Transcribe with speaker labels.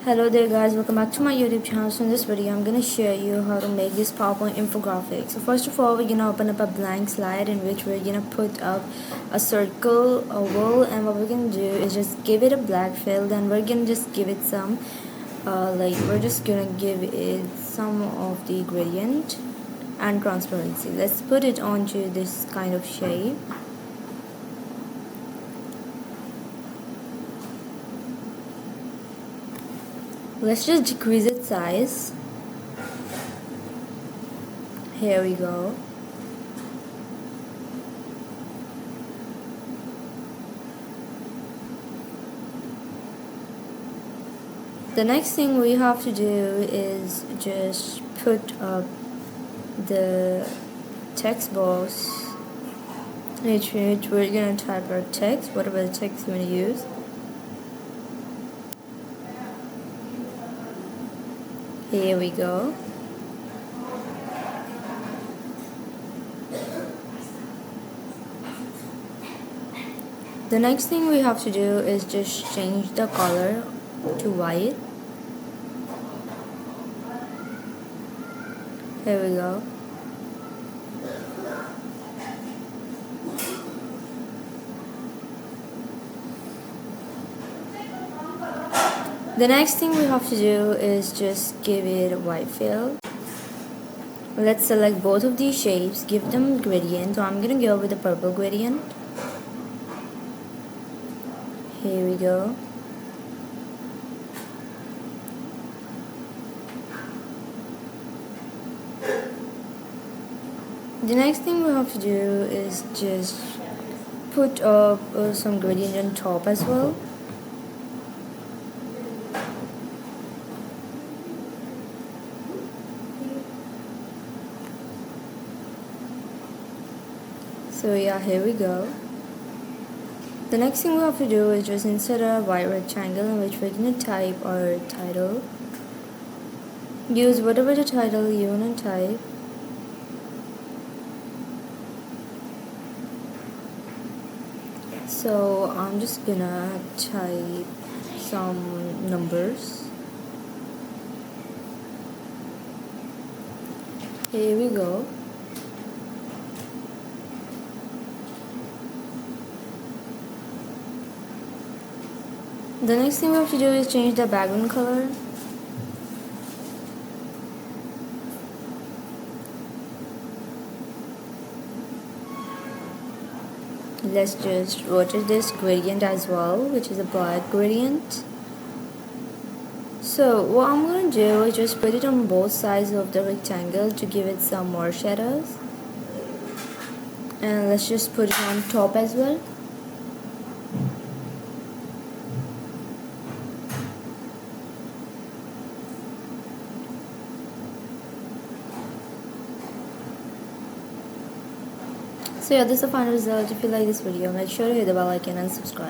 Speaker 1: Hello there guys, welcome back to my YouTube channel. So in this video I'm going to share you how to make this PowerPoint infographic. So first of all, we're going to open up a blank slide in which we're going to put up a circle, oval, and what we're going to do is just give it a black fill. Then we're going to just give it some we're just going to give it some of the gradient and transparency. Let's put it onto this kind of shape. Let's just decrease its size. Here we go. The next thing we have to do is just put up the text box which we're gonna type our text, whatever the text you want to use. Here we go. The next thing we have to do is just change the color to white. Here we go. The next thing we have to do is just give it a white fill. Let's select both of these shapes, give them gradient. So I'm gonna go with the purple gradient. Here we go. The next thing we have to do is just put up some gradient on top as well. So yeah, here we go. The next thing we have to do is just insert a white rectangle in which we're going to type our title. Use whatever the title you want to type. So I'm just gonna type some numbers. Here we go. The next thing we have to do is change the background color. Let's just rotate this gradient as well, which is a black gradient. So what I'm going to do is just put it on both sides of the rectangle to give it some more shadows. And let's just put it on top as well. So yeah, this is the final result. If you like this video, make sure to hit the bell icon and subscribe.